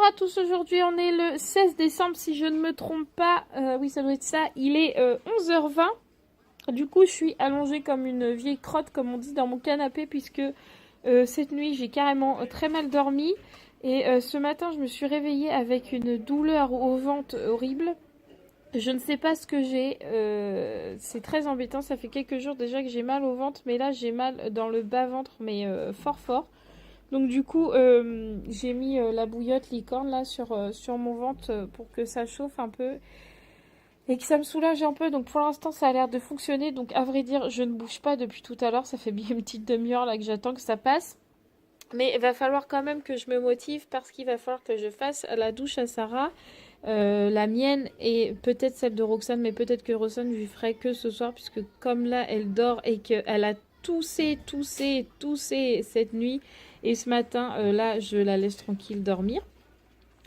à tous, aujourd'hui on est le 16 décembre si je ne me trompe pas, oui ça doit être ça, il est 11h20, du coup je suis allongée comme une vieille crotte comme on dit dans mon canapé puisque cette nuit j'ai carrément très mal dormi et ce matin je me suis réveillée avec une douleur au ventre horrible. Je ne sais pas ce que j'ai, c'est très embêtant, ça fait quelques jours déjà que j'ai mal au ventre mais là j'ai mal dans le bas-ventre mais fort fort. Donc du coup, j'ai mis la bouillotte licorne là sur mon ventre pour que ça chauffe un peu et que ça me soulage un peu. Donc pour l'instant, ça a l'air de fonctionner. Donc à vrai dire, je ne bouge pas depuis tout à l'heure. Ça fait bien une petite demi-heure là que j'attends que ça passe. Mais il va falloir quand même que je me motive parce qu'il va falloir que je fasse la douche à Sarah. La mienne et peut-être celle de Roxane, mais peut-être que Roxane, je lui ferai que ce soir puisque comme là, elle dort et qu'elle a toussé cette nuit. Et ce matin, là, je la laisse tranquille dormir.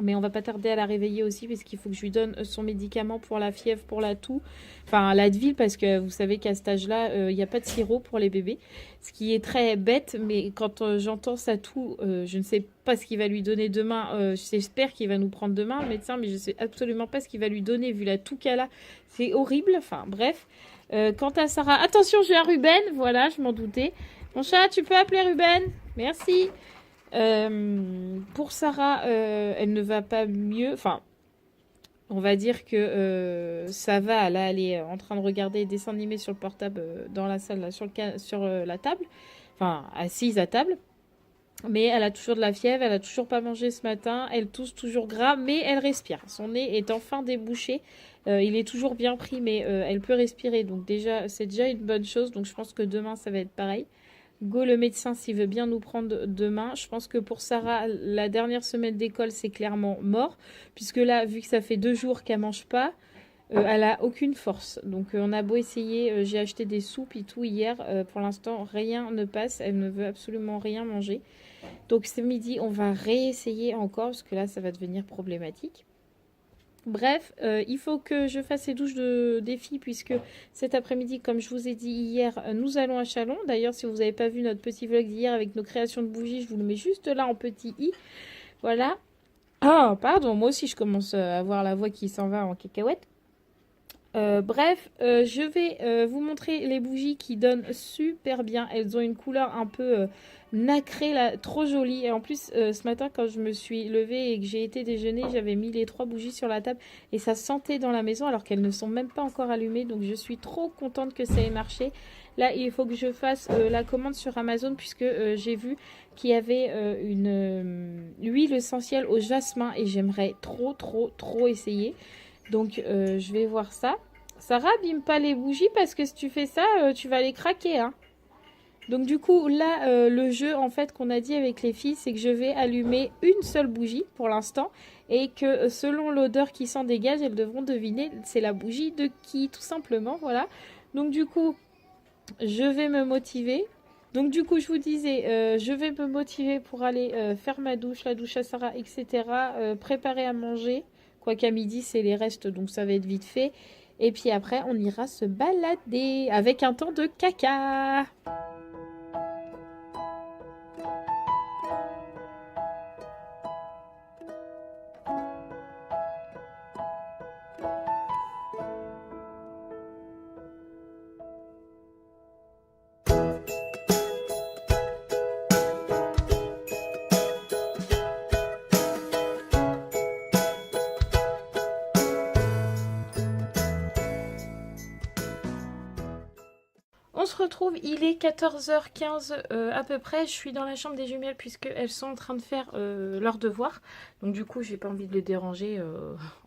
Mais on va pas tarder à la réveiller aussi parce qu'il faut que je lui donne son médicament pour la fièvre, pour la toux. Enfin, l'Advil parce que vous savez qu'à cet âge-là, il n'y a pas de sirop pour les bébés. Ce qui est très bête, mais quand j'entends sa toux, je ne sais pas ce qu'il va lui donner demain. J'espère qu'il va nous prendre demain, le médecin, mais je ne sais absolument pas ce qu'il va lui donner vu la toux qu'elle a. C'est horrible. Enfin, bref. Quant à Sarah, attention, j'ai un Ruben. Voilà, je m'en doutais. Mon chat, tu peux appeler Ruben? Merci. Pour Sarah, elle ne va pas mieux. Enfin, on va dire que ça va. Là, elle est en train de regarder des dessins animés sur le portable dans la salle, là, sur la table. Enfin, assise à table. Mais elle a toujours de la fièvre, elle a toujours pas mangé ce matin, elle tousse toujours gras, mais elle respire. Son nez est enfin débouché. Il est toujours bien pris, mais elle peut respirer. Donc déjà, c'est déjà une bonne chose. Donc je pense que demain, ça va être pareil. Go le médecin s'il veut bien nous prendre demain. Je pense que pour Sarah, la dernière semaine d'école, c'est clairement mort. Puisque là, vu que ça fait 2 jours qu'elle mange pas, elle a aucune force. Donc on a beau essayer, j'ai acheté des soupes et tout hier. Pour l'instant, rien ne passe. Elle ne veut absolument rien manger. Donc ce midi, on va réessayer encore. Parce que là, ça va devenir problématique. Bref, il faut que je fasse les douches des filles puisque cet après-midi, comme je vous ai dit hier, nous allons à Chalon. D'ailleurs, si vous n'avez pas vu notre petit vlog d'hier avec nos créations de bougies, je vous le mets juste là en petit i. Voilà. Ah, pardon, moi aussi je commence à avoir la voix qui s'en va en cacahuète. Bref, je vais vous montrer les bougies qui donnent super bien. Elles ont une couleur un peu nacrée, là, trop jolie. Et en plus, ce matin, quand je me suis levée et que j'ai été déjeuner, j'avais mis les 3 bougies sur la table et ça sentait dans la maison alors qu'elles ne sont même pas encore allumées. Donc, je suis trop contente que ça ait marché. Là, il faut que je fasse la commande sur Amazon puisque j'ai vu qu'il y avait une huile essentielle au jasmin et j'aimerais trop essayer. Donc, je vais voir ça. Sarah, abîme pas les bougies parce que si tu fais ça, tu vas les craquer, hein. Donc, du coup, là, le jeu, en fait, qu'on a dit avec les filles, c'est que je vais allumer une seule bougie pour l'instant. Et que selon l'odeur qui s'en dégage, elles devront deviner c'est la bougie de qui, tout simplement, voilà. Donc, du coup, je vais me motiver. Donc, du coup, je vous disais, je vais me motiver pour aller faire ma douche, la douche à Sarah, etc. Préparer à manger. Quoi qu'à midi, c'est les restes, donc ça va être vite fait. Et puis après, on ira se balader avec un temps de caca. On se retrouve, il est 14h15 à peu près. Je suis dans la chambre des jumelles puisqu'elles sont en train de faire leurs devoirs. Donc du coup, j'ai pas envie de les déranger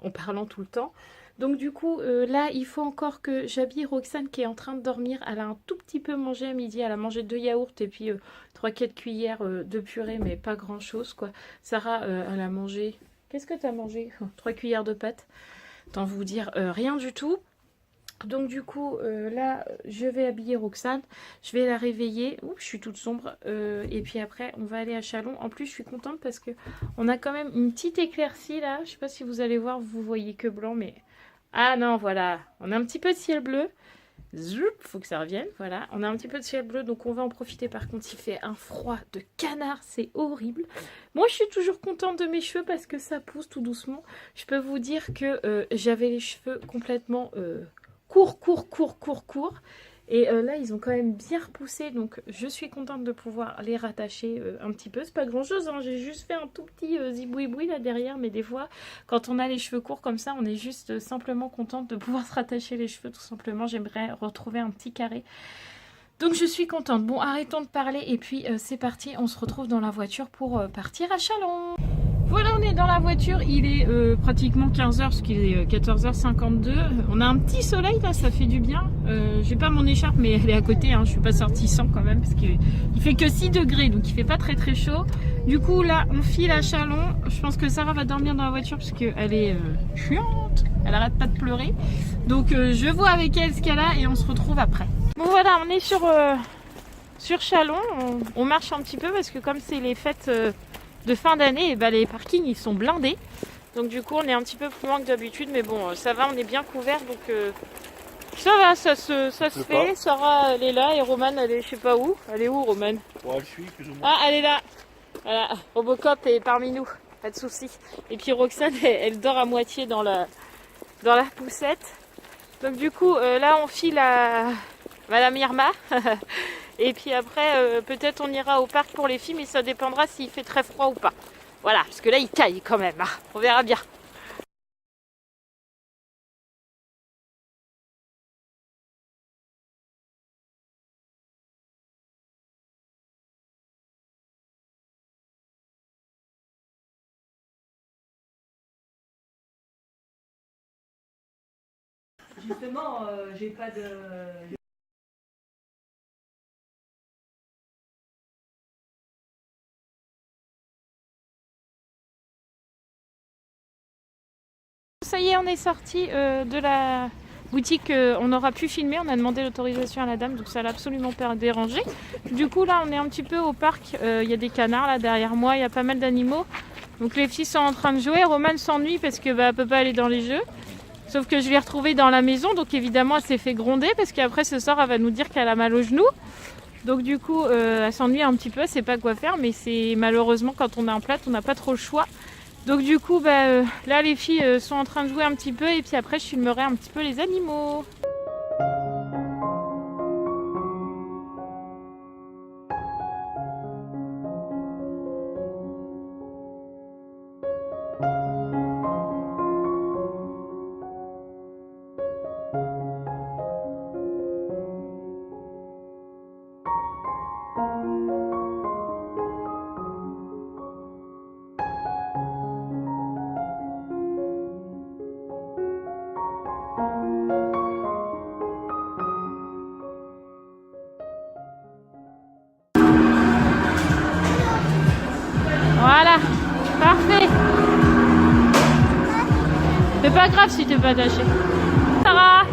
en parlant tout le temps. Donc du coup, là, il faut encore que j'habille Roxane qui est en train de dormir. Elle a un tout petit peu mangé à midi. Elle a mangé 2 yaourts et puis 3-4 cuillères de purée, mais pas grand chose quoi. Sarah, elle a mangé... Qu'est-ce que tu as mangé? 3 cuillères de pâtes. Tant vous dire rien du tout. Donc du coup, là, je vais habiller Roxane. Je vais la réveiller. Ouh, je suis toute sombre. Et puis après, on va aller à Chalon. En plus, je suis contente parce que on a quand même une petite éclaircie là. Je sais pas si vous allez voir, vous voyez que blanc, mais... Ah non, voilà. On a un petit peu de ciel bleu. Zoup, faut que ça revienne, voilà. On a un petit peu de ciel bleu, donc on va en profiter. Par contre, il fait un froid de canard, c'est horrible. Moi, je suis toujours contente de mes cheveux parce que ça pousse tout doucement. Je peux vous dire que j'avais les cheveux complètement courts. Et là, ils ont quand même bien repoussé, donc je suis contente de pouvoir les rattacher un petit peu. C'est pas grand chose, hein. J'ai juste fait un tout petit zibouiboui là derrière, mais des fois, quand on a les cheveux courts comme ça, on est juste simplement contente de pouvoir se rattacher les cheveux, tout simplement. J'aimerais retrouver un petit carré. Donc je suis contente. Bon, arrêtons de parler et puis c'est parti, on se retrouve dans la voiture pour partir à Châlons. Voilà, on est dans la voiture, il est pratiquement 15h, parce qu'il est 14h52. On a un petit soleil là, ça fait du bien. J'ai pas mon écharpe, mais elle est à côté, hein. Je suis pas sortie sans quand même, parce qu'il fait que 6 degrés, donc il fait pas très chaud. Du coup là, on file à Châlons. Je pense que Sarah va dormir dans la voiture, parce qu'elle est chiante, elle arrête pas de pleurer. Donc je vois avec elle ce qu'elle a et on se retrouve après. Bon voilà, on est sur Châlons, on marche un petit peu, parce que comme c'est les fêtes... de fin d'année, et les parkings ils sont blindés, donc du coup on est un petit peu plus loin que d'habitude, mais bon ça va, on est bien couvert, donc ça va, ça se fait. Sarah elle est là et Romane elle est je sais pas où. Elle est où Romane? Ouais, elle suit plus ou moins. Ah, elle est là, voilà. Robocop est parmi nous, pas de souci. Et puis Roxane elle dort à moitié dans la poussette. Donc du coup là on file à Madame Irma. Et puis après, peut-être on ira au parc pour les filles, mais ça dépendra s'il fait très froid ou pas. Voilà, parce que là, il caille quand même. Hein. On verra bien. Justement, j'ai pas de... Ça y est, on est sorti de la boutique, on aura pu filmer, on a demandé l'autorisation à la dame, donc ça l'a absolument pas dérangé. Du coup là on est un petit peu au parc, il y a des canards là derrière moi, il y a pas mal d'animaux. Donc les filles sont en train de jouer, Romane s'ennuie parce que elle peut pas aller dans les jeux. Sauf que je l'ai retrouvée dans la maison, donc évidemment elle s'est fait gronder parce qu'après ce soir elle va nous dire qu'elle a mal au genou. Donc du coup elle s'ennuie un petit peu, elle sait pas quoi faire, mais c'est malheureusement quand on est en plate on n'a pas trop le choix. Donc du coup, là les filles sont en train de jouer un petit peu et puis après je filmerai un petit peu les animaux. Voilà, parfait. C'est pas grave si t'es pas attaché. Sarah!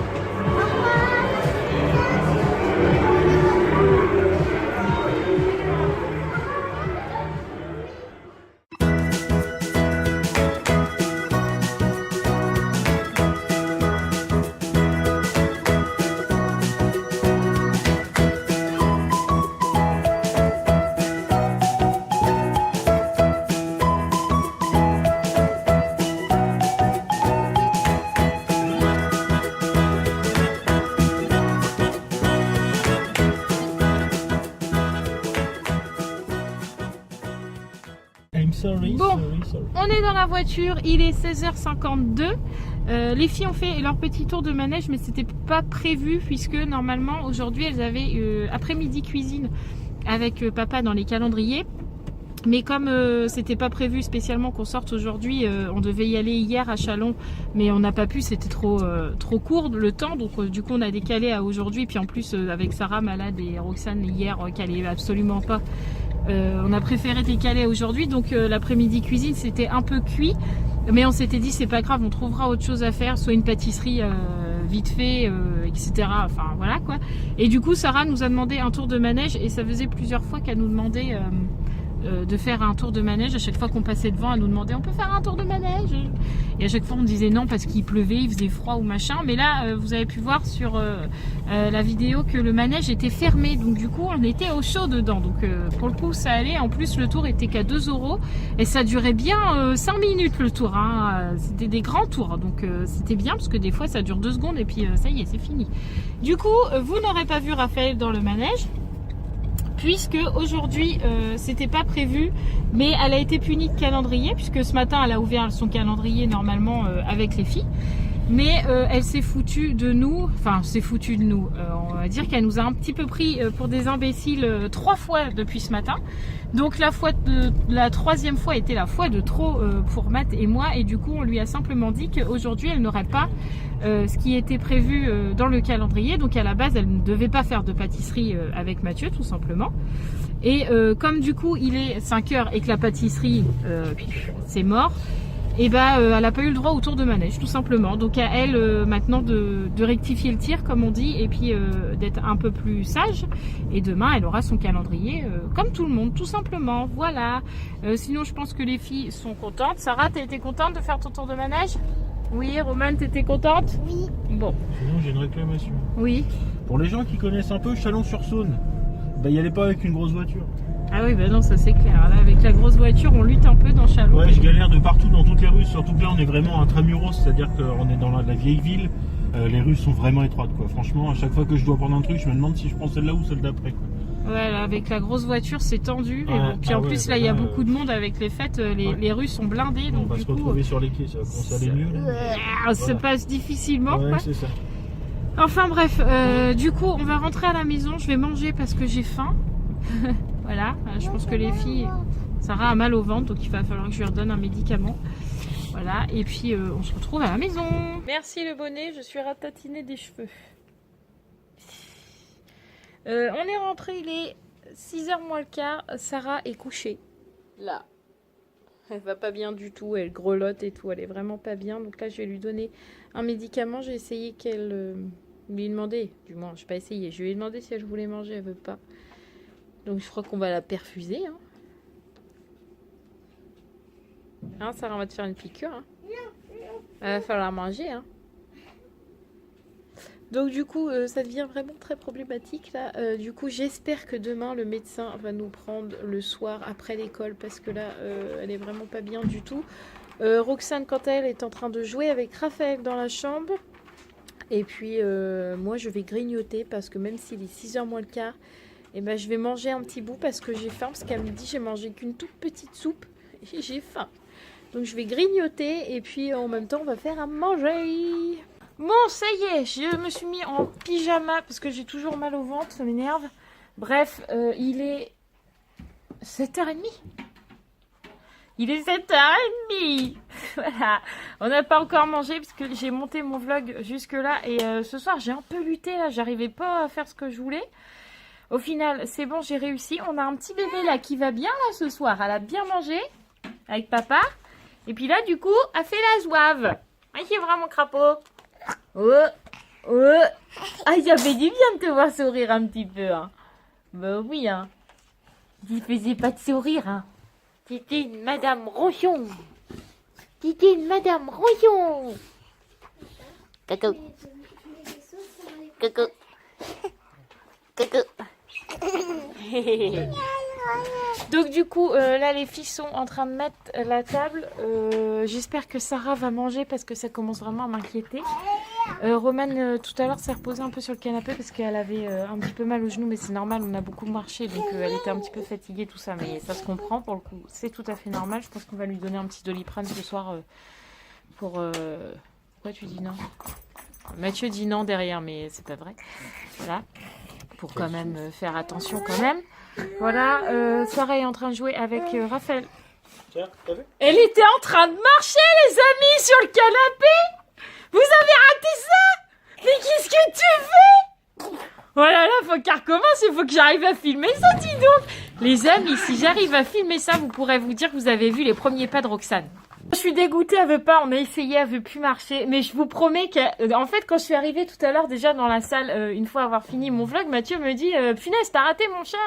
Bon, on est dans la voiture, il est 16h52. Les filles ont fait leur petit tour de manège, mais c'était pas prévu puisque normalement aujourd'hui elles avaient après-midi cuisine avec papa dans les calendriers. Mais comme c'était pas prévu spécialement qu'on sorte aujourd'hui, on devait y aller hier à Châlons, mais on n'a pas pu, c'était trop court le temps, donc du coup on a décalé à aujourd'hui. Puis en plus avec Sarah malade et Roxane hier qui allait absolument pas, on a préféré décaler aujourd'hui. Donc l'après-midi cuisine c'était un peu cuit, mais on s'était dit c'est pas grave, on trouvera autre chose à faire, soit une pâtisserie vite fait, etc. Enfin voilà quoi. Et du coup Sarah nous a demandé un tour de manège et ça faisait plusieurs fois qu'elle nous demandait de faire un tour de manège. À chaque fois qu'on passait devant, elle nous demandait on peut faire un tour de manège, et à chaque fois on disait non parce qu'il pleuvait, il faisait froid ou machin. Mais là vous avez pu voir sur la vidéo que le manège était fermé, donc du coup on était au chaud dedans, donc pour le coup ça allait. En plus le tour était qu'à 2 € et ça durait bien 5 minutes le tour, hein. C'était des grands tours, donc c'était bien parce que des fois ça dure 2 secondes et puis ça y est, c'est fini. Du coup vous n'aurez pas vu Raphaël dans le manège puisque aujourd'hui c'était pas prévu, mais elle a été punie de calendrier puisque ce matin elle a ouvert son calendrier normalement avec les filles, mais elle s'est foutue de nous, enfin s'est foutue de nous, on va dire qu'elle nous a un petit peu pris pour des imbéciles 3 fois depuis ce matin. Donc la 3e fois était la fois de trop pour Matt et moi, et du coup on lui a simplement dit qu'aujourd'hui elle n'aurait pas ce qui était prévu dans le calendrier. Donc à la base elle ne devait pas faire de pâtisserie avec Mathieu tout simplement, et comme du coup il est 5 h et que la pâtisserie c'est mort, et bah elle n'a pas eu le droit au tour de manège tout simplement. Donc à elle maintenant de rectifier le tir comme on dit, et puis d'être un peu plus sage, et demain elle aura son calendrier comme tout le monde tout simplement. Voilà. Sinon je pense que les filles sont contentes. Sarah, t'as été contente de faire ton tour de manège? Oui. Romane, t'étais contente? Oui. Bon. Sinon j'ai une réclamation. Oui. Pour les gens qui connaissent un peu Chalon-sur-Saône, bah y allez pas avec une grosse voiture. Ah oui, bah non, ça c'est clair. Là, avec la grosse voiture, on lutte un peu dans Chalon. Ouais, je galère de partout dans toutes les rues, surtout que là on est vraiment intramuros, c'est-à-dire qu'on est dans la vieille ville. Les rues sont vraiment étroites, quoi. Franchement, à chaque fois que je dois prendre un truc, je me demande si je prends celle-là ou celle d'après, quoi. Ouais, là, avec la grosse voiture, c'est tendu. Ouais, Et bon, puis en ouais, plus, bah là, il y a là, beaucoup de monde avec les fêtes. Les rues sont blindées. On Donc, va du se coup, retrouver sur les quais, ça va commencer à aller mieux. Là. ça passe difficilement. Ouais, Quoi. c'est ça. Enfin bref, du coup, on va rentrer à la maison. Je vais manger parce que j'ai faim. Voilà, je pense que les filles, Sarah a mal au ventre, donc il va falloir que je lui redonne un médicament. Voilà, et puis on se retrouve à la maison. Merci le bonnet, je suis ratatinée des cheveux. On est rentré, il est 6 h moins le quart. Sarah est couchée. Là. Elle va pas bien du tout, elle grelotte et tout, elle est vraiment pas bien. Donc là, je vais lui donner un médicament. J'ai essayé qu'elle lui demander, du moins, je n'ai pas essayé. Je lui ai demandé si elle voulait manger, elle veut pas. Donc je crois qu'on va la perfuser. Hein, Sarah, on va te faire une piqûre. Hein. Il va falloir manger. Hein. Donc du coup, ça devient vraiment très problématique là. Du coup, j'espère que demain, le médecin va nous prendre le soir après l'école, parce que là, elle est vraiment pas bien du tout. Roxane, quant à elle, est en train de jouer avec Raphaël dans la chambre. Et puis, moi, je vais grignoter, parce que même s'il est 6 h moins le quart, et ben, je vais manger un petit bout parce que j'ai faim. Parce qu'à midi, j'ai mangé qu'une toute petite soupe et j'ai faim. Donc, je vais grignoter et puis en même temps, on va faire à manger. Bon, ça y est, je me suis mis en pyjama parce que j'ai toujours mal au ventre, ça m'énerve. Bref, il est 7h30. Il est 7h30. Voilà. On n'a pas encore mangé parce que j'ai monté mon vlog jusque là. Et ce soir, j'ai un peu lutté là. J'arrivais pas à faire ce que je voulais. Au final, c'est bon, j'ai réussi. On a un petit bébé là qui va bien là ce soir. Elle a bien mangé avec papa. Et puis là, du coup, elle fait la zouave. Ah, c'est vraiment crapaud. Ah, ça fait du bien de te voir sourire un petit peu. Hein. Bah oui, hein. Tu faisais pas de sourire, hein. C'était une Madame Ronchon. C'était une Madame Ronchon. Coco. Coco. Coco. Donc du coup, là les filles sont en train de mettre la table. J'espère que Sarah va manger parce que ça commence vraiment à m'inquiéter. Romane tout à l'heure s'est reposée un peu sur le canapé parce qu'elle avait un petit peu mal au genou, mais c'est normal, on a beaucoup marché, donc elle était un petit peu fatiguée, tout ça, mais ça se comprend pour le coup, c'est tout à fait normal. Je pense qu'on va lui donner un petit Doliprane ce soir pour... Pourquoi tu dis non? Mathieu dit non derrière, mais c'est pas vrai. Voilà, pour quand même faire attention quand même. Voilà, Sarah est en train de jouer avec Raphaël. Tiens, t'as vu? Elle était en train de marcher, les amis, sur le canapé. Vous avez raté ça? Mais qu'est-ce que tu fais? Oh là là, faut qu'elle recommence, il faut que j'arrive à filmer ça, dis donc. Les amis, si j'arrive à filmer ça, vous pourrez vous dire que vous avez vu les premiers pas de Roxane. Je suis dégoûtée, elle veut pas, on a essayé, elle veut plus marcher. Mais je vous promets que, en fait, quand je suis arrivée tout à l'heure déjà dans la salle, une fois avoir fini mon vlog, Mathieu me dit, punaise, t'as raté mon chat,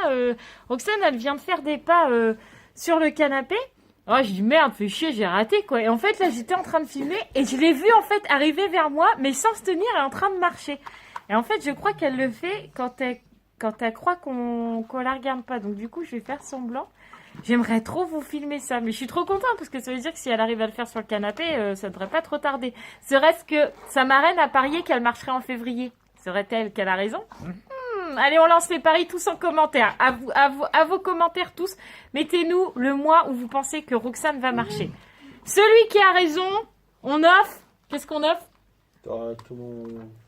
Roxane, elle vient de faire des pas sur le canapé. Oh, j'ai dit merde, fais chier, j'ai raté quoi. Et en fait, là, j'étais en train de filmer et je l'ai vue en fait arriver vers moi, mais sans se tenir et en train de marcher. Et en fait, je crois qu'elle le fait quand elle croit qu'on la regarde pas. Donc du coup, je vais faire semblant. J'aimerais trop vous filmer ça, mais je suis trop contente parce que ça veut dire que si elle arrive à le faire sur le canapé, ça devrait pas trop tarder. Serait-ce que ça m'arène à parier qu'elle marcherait en février. Serait-elle qu'elle a raison? Allez, on lance les paris tous en commentaire. À vos commentaires tous, mettez-nous le mois où vous pensez que Roxane va marcher. Celui qui a raison, on offre. Qu'est-ce qu'on offre?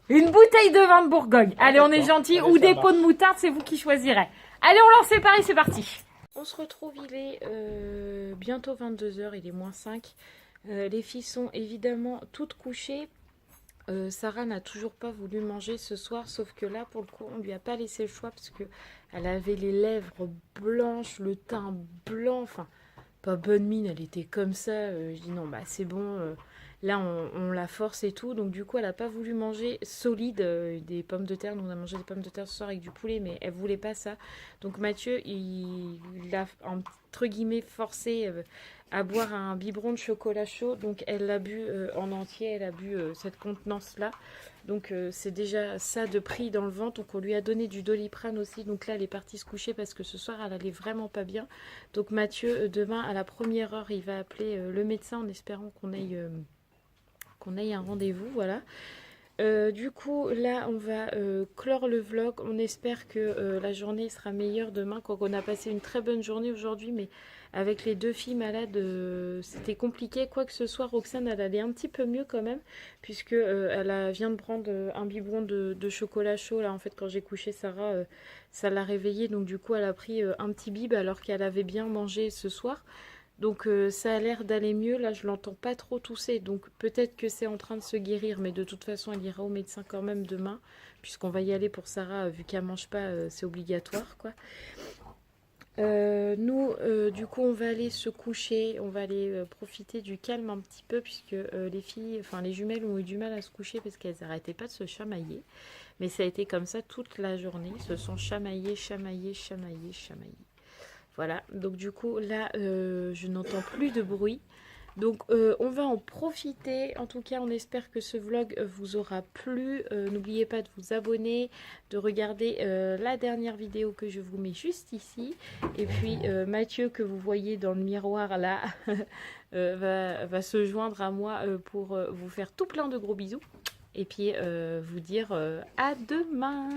Une bouteille de vin de Bourgogne. Allez, on est gentil. Ou des pots de moutarde, c'est vous qui choisirez. Allez, on lance les paris, c'est parti. On se retrouve, il est bientôt 22h, il est -5. Les filles sont évidemment toutes couchées. Sarah n'a toujours pas voulu manger ce soir, sauf que là, pour le coup, on lui a pas laissé le choix parce que elle avait les lèvres blanches, le teint blanc, enfin, pas bonne mine, elle était comme ça. Je dis non, bah c'est bon, là on la force et tout, donc du coup, elle a pas voulu manger solide des pommes de terre. Nous, on a mangé des pommes de terre ce soir avec du poulet, mais elle voulait pas ça. Donc Mathieu, il a entre guillemets forcé à boire un biberon de chocolat chaud, donc elle l'a bu en entier, elle a bu cette contenance-là. Donc c'est déjà ça de pris dans le ventre. Donc on lui a donné du Doliprane aussi. Donc là elle est partie se coucher parce que ce soir elle allait vraiment pas bien. Donc Mathieu, demain à la première heure, il va appeler le médecin en espérant qu'on ait un rendez-vous. Voilà. Du coup, là, on va clore le vlog. On espère que la journée sera meilleure demain. Quoi qu'on a passé une très bonne journée aujourd'hui, mais avec les deux filles malades, c'était compliqué. Quoi que ce soit, Roxane, elle allait un petit peu mieux quand même, puisque vient de prendre un biberon de chocolat chaud. Là, en fait, quand j'ai couché Sarah, ça l'a réveillée. Donc, du coup, elle a pris un petit bib alors qu'elle avait bien mangé ce soir. Donc ça a l'air d'aller mieux, là je l'entends pas trop tousser, donc peut-être que c'est en train de se guérir, mais de toute façon elle ira au médecin quand même demain, puisqu'on va y aller pour Sarah, vu qu'elle mange pas, c'est obligatoire quoi. Nous, du coup, on va aller se coucher, on va aller profiter du calme un petit peu, puisque les filles, enfin les jumelles ont eu du mal à se coucher parce qu'elles n'arrêtaient pas de se chamailler. Mais ça a été comme ça toute la journée, ils se sont chamaillées. Voilà, donc du coup, là, je n'entends plus de bruit. Donc, on va en profiter. En tout cas, on espère que ce vlog vous aura plu. N'oubliez pas de vous abonner, de regarder la dernière vidéo que je vous mets juste ici. Et puis, Mathieu, que vous voyez dans le miroir, là, va se joindre à moi pour vous faire tout plein de gros bisous. Et puis, vous dire à demain.